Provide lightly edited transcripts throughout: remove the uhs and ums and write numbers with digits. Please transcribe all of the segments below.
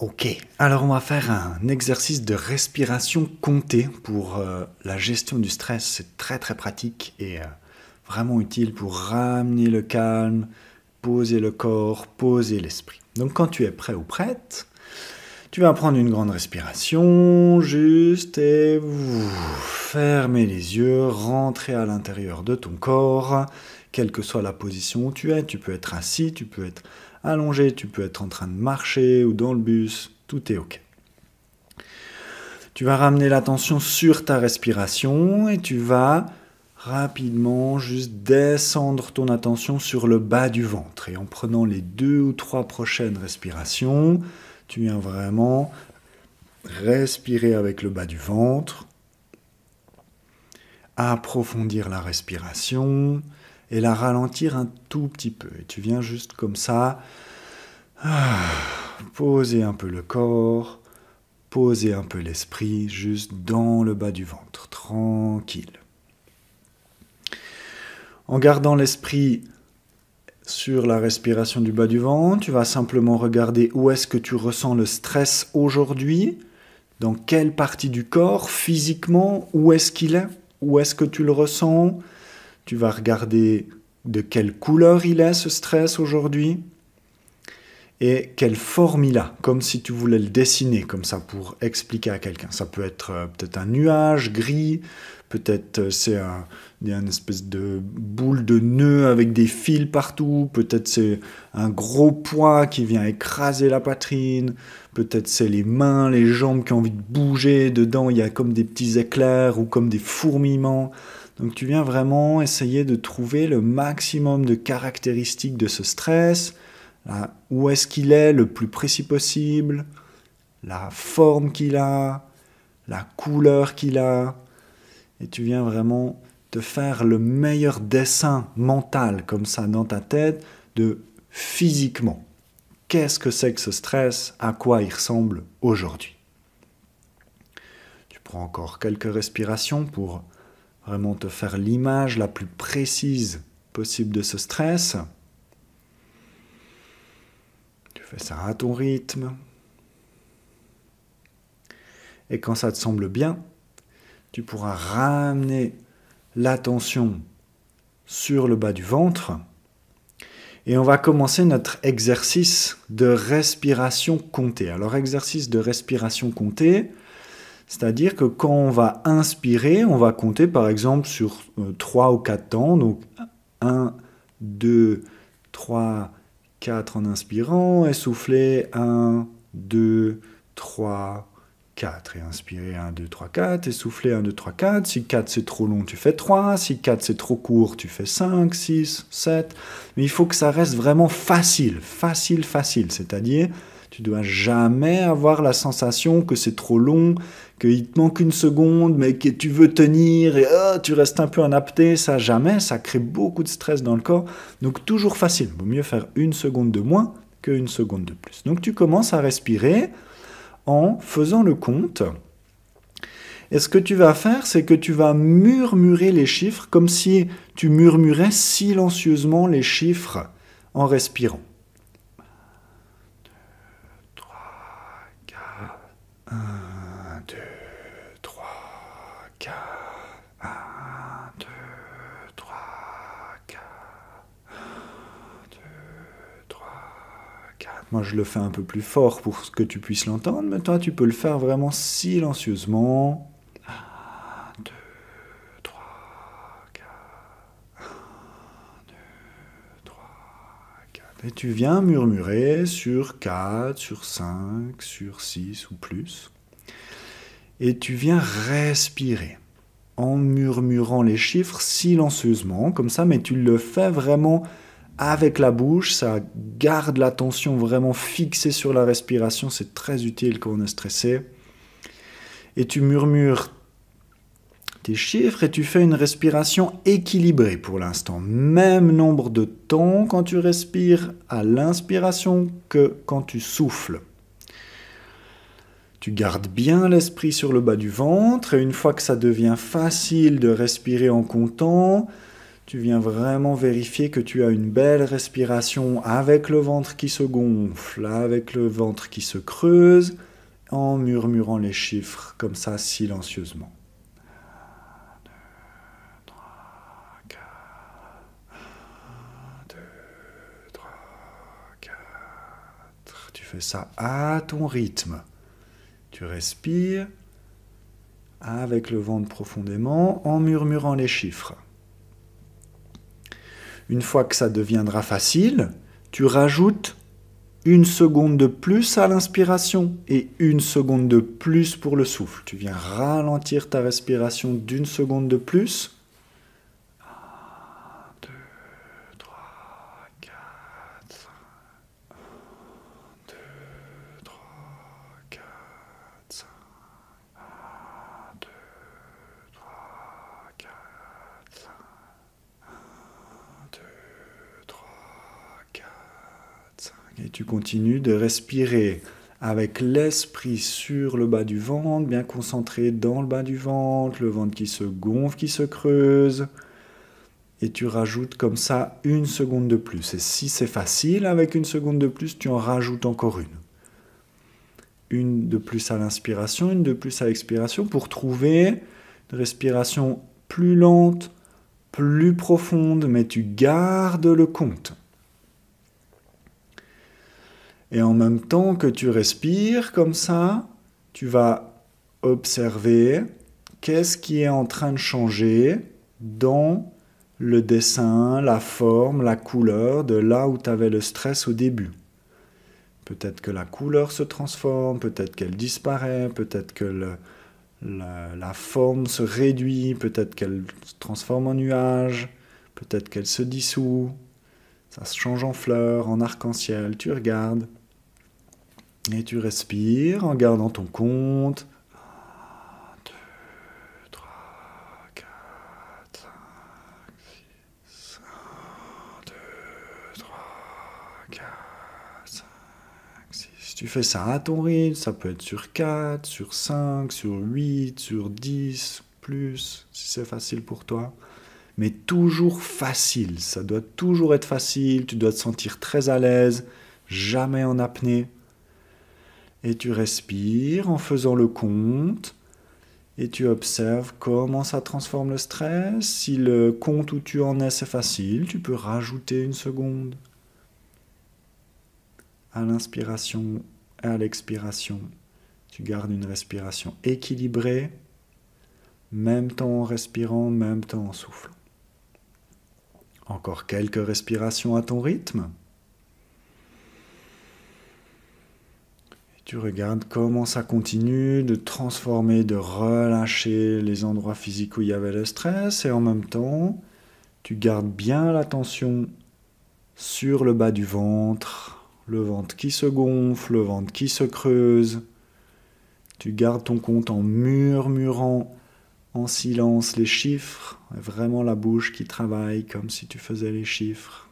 Ok, alors on va faire un exercice de respiration comptée pour la gestion du stress. C'est très très pratique et vraiment utile pour ramener le calme, poser le corps, poser l'esprit. Donc quand tu es prêt ou prête, tu vas prendre une grande respiration, juste et fermer les yeux, rentrer à l'intérieur de ton corps, quelle que soit la position où tu es. Tu peux être assis, tu peux être allongé, tu peux être en train de marcher ou dans le bus, tout est ok. Tu vas ramener l'attention sur ta respiration et tu vas rapidement juste descendre ton attention sur le bas du ventre. Et en prenant les 2 ou 3 prochaines respirations, tu viens vraiment respirer avec le bas du ventre, approfondir la respiration et la ralentir un tout petit peu. Et tu viens juste comme ça, poser un peu le corps, poser un peu l'esprit juste dans le bas du ventre, tranquille. En gardant l'esprit sur la respiration du bas du ventre, tu vas simplement regarder où est-ce que tu ressens le stress aujourd'hui, dans quelle partie du corps, physiquement, où est-ce qu'il est, où est-ce que tu le ressens. Tu vas regarder de quelle couleur il est ce stress aujourd'hui et quelle forme il a, comme si tu voulais le dessiner, comme ça, pour expliquer à quelqu'un. Ça peut être peut-être un nuage gris, peut-être c'est une espèce de boule de nœud avec des fils partout, peut-être c'est un gros poids qui vient écraser la poitrine, peut-être c'est les mains, les jambes qui ont envie de bouger, dedans il y a comme des petits éclairs ou comme des fourmillements. Donc tu viens vraiment essayer de trouver le maximum de caractéristiques de ce stress, là, où est-ce qu'il est le plus précis possible, la forme qu'il a, la couleur qu'il a, et tu viens vraiment te faire le meilleur dessin mental comme ça dans ta tête de physiquement. Qu'est-ce que c'est que ce stress? À quoi il ressemble aujourd'hui? Tu prends encore quelques respirations pour vraiment te faire l'image la plus précise possible de ce stress. Tu fais ça à ton rythme. Et quand ça te semble bien, tu pourras ramener l'attention sur le bas du ventre. Et on va commencer notre exercice de respiration comptée. Alors, exercice de respiration comptée, c'est-à-dire que quand on va inspirer, on va compter par exemple sur 3 ou 4 temps. Donc 1, 2, 3, 4 en inspirant et souffler 1, 2, 3, 4. Et inspirer 1, 2, 3, 4 et souffler 1, 2, 3, 4. Si 4 c'est trop long, tu fais 3. Si 4 c'est trop court, tu fais 5, 6, 7. Mais il faut que ça reste vraiment facile. C'est-à-dire, tu ne dois jamais avoir la sensation que c'est trop long, qu'il te manque une seconde, mais que tu veux tenir et tu restes un peu en apnée. Ça, jamais. Ça crée beaucoup de stress dans le corps. Donc, toujours facile. Il vaut mieux faire une seconde de moins qu'une seconde de plus. Donc, tu commences à respirer en faisant le compte. Et ce que tu vas faire, c'est que tu vas murmurer les chiffres comme si tu murmurais silencieusement les chiffres en respirant. 3, 4, 1, 2, 3, 4, 1, 2, 3, 4, 1, 2, 3, 4. Moi, je le fais un peu plus fort pour que tu puisses l'entendre, mais toi, tu peux le faire vraiment silencieusement. 1, 2, 3, 4, 1, 2, 3, 4. Et tu viens murmurer sur 4, sur 5, sur 6 ou plus. Et tu viens respirer en murmurant les chiffres silencieusement, comme ça, mais tu le fais vraiment avec la bouche, ça garde l'attention vraiment fixée sur la respiration, c'est très utile quand on est stressé. Et tu murmures tes chiffres et tu fais une respiration équilibrée pour l'instant. Même nombre de temps quand tu respires à l'inspiration que quand tu souffles. Tu gardes bien l'esprit sur le bas du ventre et une fois que ça devient facile de respirer en comptant, Tu viens vraiment vérifier que tu as une belle respiration avec le ventre qui se gonfle, avec le ventre qui se creuse, en murmurant les chiffres comme ça silencieusement. 2, 3, 4. Tu fais ça à ton rythme. Tu respires avec le ventre profondément en murmurant les chiffres. Une fois que ça deviendra facile, tu rajoutes 1 seconde de plus à l'inspiration et 1 seconde de plus pour le souffle. Tu viens ralentir ta respiration d'1 seconde de plus. 1, 2, 3, 4, 5. 1, 2, 3, 4, 5. 1, 2, 3, 4, 5. 1, 2, 3, 4, 5. Et tu continues de respirer avec l'esprit sur le bas du ventre, bien concentré dans le bas du ventre, le ventre qui se gonfle, qui se creuse. Et tu rajoutes comme ça 1 seconde de plus. Et si c'est facile, avec 1 seconde de plus, tu en rajoutes encore une. Une de plus à l'inspiration, une de plus à l'expiration, pour trouver une respiration plus lente, plus profonde, mais tu gardes le compte. Et en même temps que tu respires comme ça, tu vas observer qu'est-ce qui est en train de changer dans le dessin, la forme, la couleur de là où tu avais le stress au début. Peut-être que la couleur se transforme, peut-être qu'elle disparaît, peut-être que la forme se réduit, peut-être qu'elle se transforme en nuage, peut-être qu'elle se dissout, ça se change en fleurs, en arc-en-ciel, tu regardes. Et tu respires en gardant ton compte. 1, 2, 3, 4, 5, 6. 1, 2, 3, 4, 5, 6. Tu fais ça à ton rythme, ça peut être sur 4, sur 5, sur 8, sur 10, plus, si c'est facile pour toi. Mais toujours facile, ça doit toujours être facile, tu dois te sentir très à l'aise, jamais en apnée. Et tu respires en faisant le compte et tu observes comment ça transforme le stress. Si le compte où tu en es c'est facile, tu peux rajouter 1 seconde à l'inspiration et à l'expiration. Tu gardes une respiration équilibrée, même temps en respirant, même temps en soufflant. Encore quelques respirations à ton rythme. Tu regardes comment ça continue de transformer, de relâcher les endroits physiques où il y avait le stress et en même temps, tu gardes bien l'attention sur le bas du ventre, le ventre qui se gonfle, le ventre qui se creuse. Tu gardes ton compte en murmurant en silence les chiffres, vraiment la bouche qui travaille comme si tu faisais les chiffres.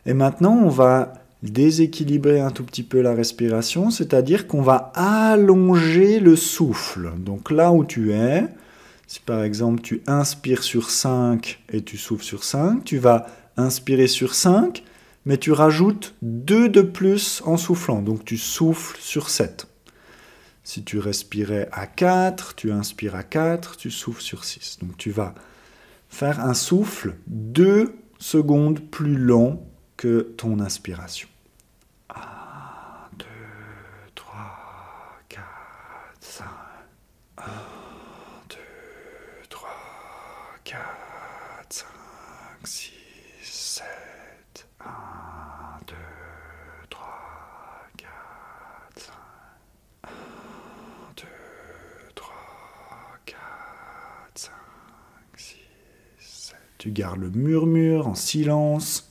Et maintenant, on va déséquilibrer un tout petit peu la respiration, c'est-à-dire qu'on va allonger le souffle. Donc là où tu es, si par exemple tu inspires sur 5 et tu souffles sur 5, tu vas inspirer sur 5, mais tu rajoutes 2 de plus en soufflant, donc tu souffles sur 7. Si tu respirais à 4, tu inspires à 4, tu souffles sur 6. Donc tu vas faire un souffle 2 secondes plus lent que ton inspiration. 1, 2, 3, 4, 5. 1, 2, 3, 4, 5, 6, 7. 1, 2, 3, 4, 5. 1, 2, 3, 4, 5, 6, 7. Tu gardes le murmure en silence.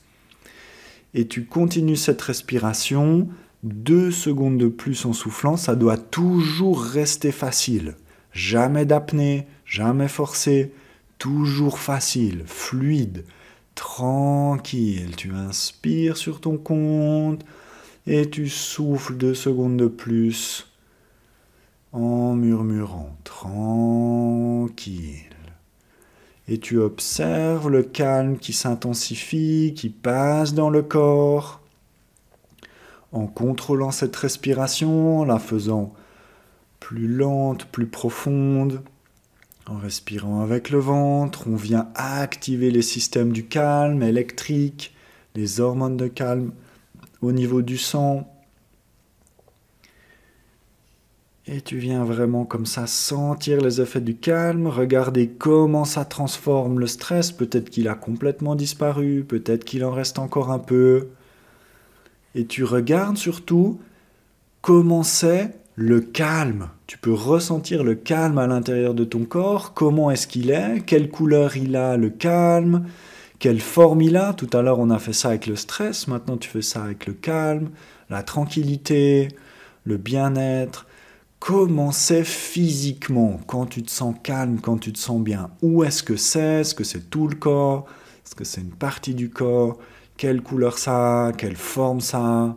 Et tu continues cette respiration, 2 secondes de plus en soufflant, ça doit toujours rester facile. Jamais d'apnée, jamais forcé, toujours facile, fluide, tranquille. Tu inspires sur ton compte et tu souffles 2 secondes de plus en murmurant, tranquille. Et tu observes le calme qui s'intensifie, qui passe dans le corps, en contrôlant cette respiration, en la faisant plus lente, plus profonde. En respirant avec le ventre, on vient activer les systèmes du calme électrique, les hormones de calme au niveau du sang. Et tu viens vraiment comme ça sentir les effets du calme, regarder comment ça transforme le stress. Peut-être qu'il a complètement disparu, peut-être qu'il en reste encore un peu. Et tu regardes surtout comment c'est le calme. Tu peux ressentir le calme à l'intérieur de ton corps. Comment est-ce qu'il est? Quelle couleur il a, le calme? Quelle forme il a? Tout à l'heure, on a fait ça avec le stress. Maintenant, tu fais ça avec le calme, la tranquillité, le bien-être. Comment c'est physiquement quand tu te sens calme, quand tu te sens bien? Où est-ce que c'est? Est-ce que c'est tout le corps? Est-ce que c'est une partie du corps? Quelle couleur ça a? Quelle forme ça a?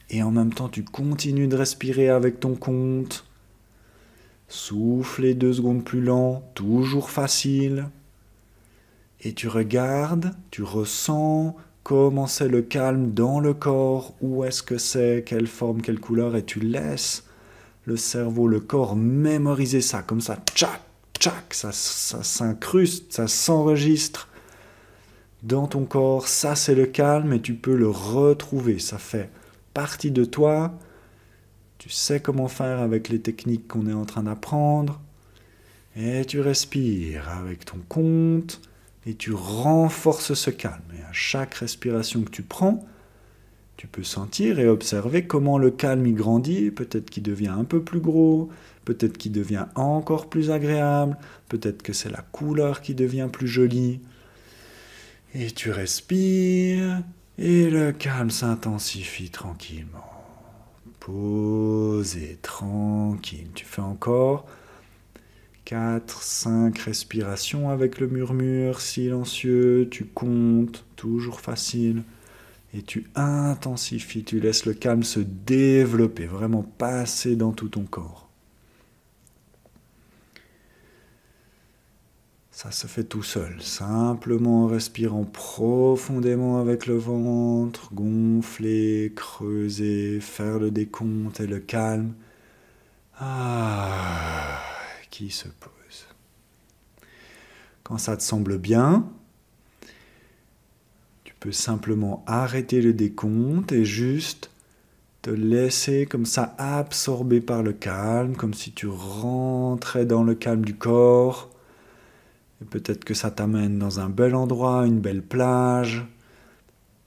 Et en même temps, tu continues de respirer avec ton compte. Souffler 2 secondes plus lent, toujours facile. Et tu regardes, tu ressens comment c'est le calme dans le corps, où est-ce que c'est, quelle forme, quelle couleur, et tu laisses le cerveau, le corps mémoriser ça, comme ça, tchac, tchac, ça s'incruste, ça s'enregistre dans ton corps, ça c'est le calme et tu peux le retrouver, ça fait partie de toi, tu sais comment faire avec les techniques qu'on est en train d'apprendre, et tu respires avec ton compte, et tu renforces ce calme. Et à chaque respiration que tu prends, tu peux sentir et observer comment le calme y grandit, peut-être qu'il devient un peu plus gros, peut-être qu'il devient encore plus agréable, peut-être que c'est la couleur qui devient plus jolie. Et tu respires, et le calme s'intensifie tranquillement. Posé, tranquille. Tu fais encore 4, 5 respirations avec le murmure silencieux, tu comptes, toujours facile. Et tu intensifies, tu laisses le calme se développer, vraiment passer dans tout ton corps. Ça se fait tout seul, simplement en respirant profondément avec le ventre, gonfler, creuser, faire le décompte et le calme. Qui se pose. Quand ça te semble bien, tu peux simplement arrêter le décompte et juste te laisser comme ça absorber par le calme, comme si tu rentrais dans le calme du corps. Et peut-être que ça t'amène dans un bel endroit, une belle plage,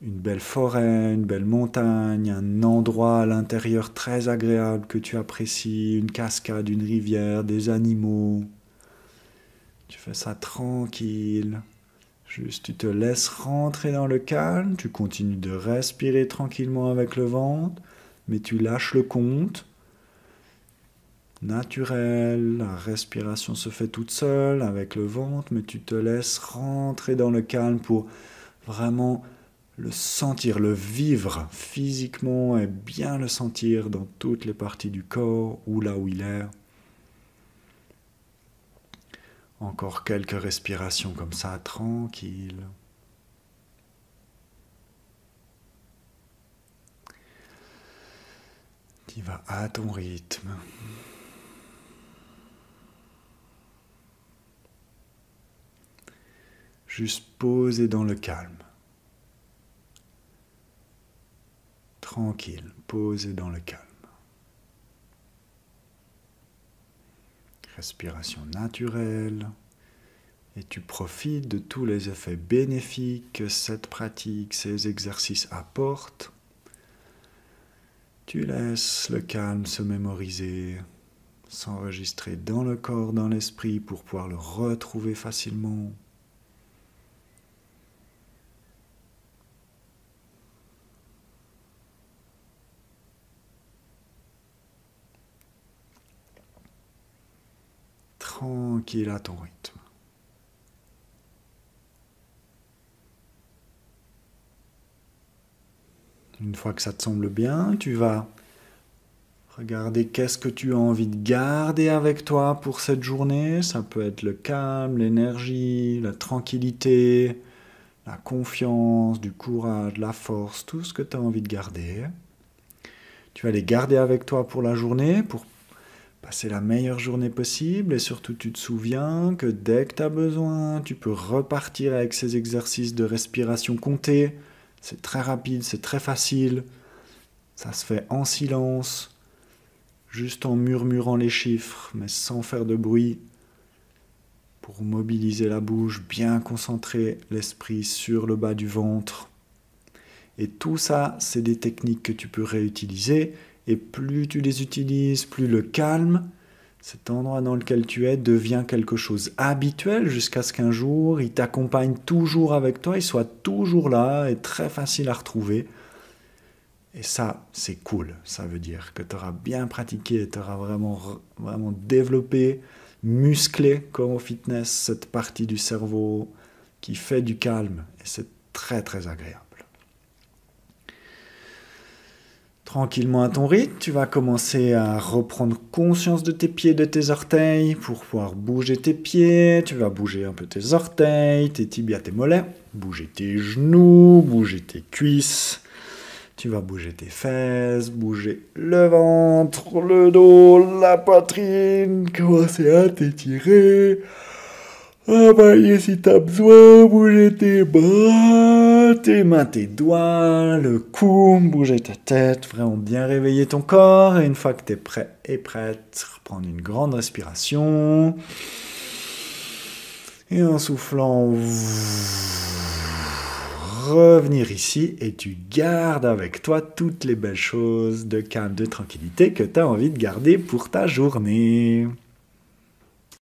une belle forêt, une belle montagne, un endroit à l'intérieur très agréable que tu apprécies, une cascade, une rivière, des animaux. Tu fais ça tranquille. Juste, tu te laisses rentrer dans le calme, tu continues de respirer tranquillement avec le ventre, mais tu lâches le compte. Naturel, la respiration se fait toute seule avec le ventre, mais tu te laisses rentrer dans le calme pour vraiment le sentir, le vivre physiquement et bien le sentir dans toutes les parties du corps ou là où il est. Encore quelques respirations comme ça, tranquille. Tu vas à ton rythme. Juste posé dans le calme. Tranquille, posé dans le calme. Respiration naturelle. Et tu profites de tous les effets bénéfiques que cette pratique, ces exercices apportent. Tu laisses le calme se mémoriser, s'enregistrer dans le corps, dans l'esprit pour pouvoir le retrouver facilement. Tranquille à ton rythme. Une fois que ça te semble bien, tu vas Regardez qu'est-ce que tu as envie de garder avec toi pour cette journée. Ça peut être le calme, l'énergie, la tranquillité, la confiance, du courage, la force, tout ce que tu as envie de garder. Tu vas les garder avec toi pour la journée, pour passer la meilleure journée possible. Et surtout, tu te souviens que dès que tu as besoin, tu peux repartir avec ces exercices de respiration comptée. C'est très rapide, c'est très facile. Ça se fait en silence, juste en murmurant les chiffres, mais sans faire de bruit, pour mobiliser la bouche, bien concentrer l'esprit sur le bas du ventre. Et tout ça, c'est des techniques que tu peux réutiliser. Et plus tu les utilises, plus le calme, cet endroit dans lequel tu es, devient quelque chose habituel jusqu'à ce qu'un jour, il t'accompagne toujours avec toi, il soit toujours là et très facile à retrouver. Et ça, c'est cool. Ça veut dire que tu auras bien pratiqué, tu auras vraiment développé, musclé, comme au fitness, cette partie du cerveau qui fait du calme. Et c'est très, très agréable. Tranquillement à ton rythme, tu vas commencer à reprendre conscience de tes pieds, de tes orteils, pour pouvoir bouger tes pieds. Tu vas bouger un peu tes orteils, tes tibias, tes mollets. Bouger tes genoux, bouger tes cuisses. Tu vas bouger tes fesses, bouger le ventre, le dos, la poitrine. Commencer à t'étirer. Travailler si tu as besoin, bouger tes bras, tes mains, tes doigts, le cou, bouger ta tête, vraiment bien réveiller ton corps. Et une fois que tu es prêt et prête, reprendre une grande respiration. Et en soufflant, revenir ici et tu gardes avec toi toutes les belles choses de calme, de tranquillité que tu as envie de garder pour ta journée.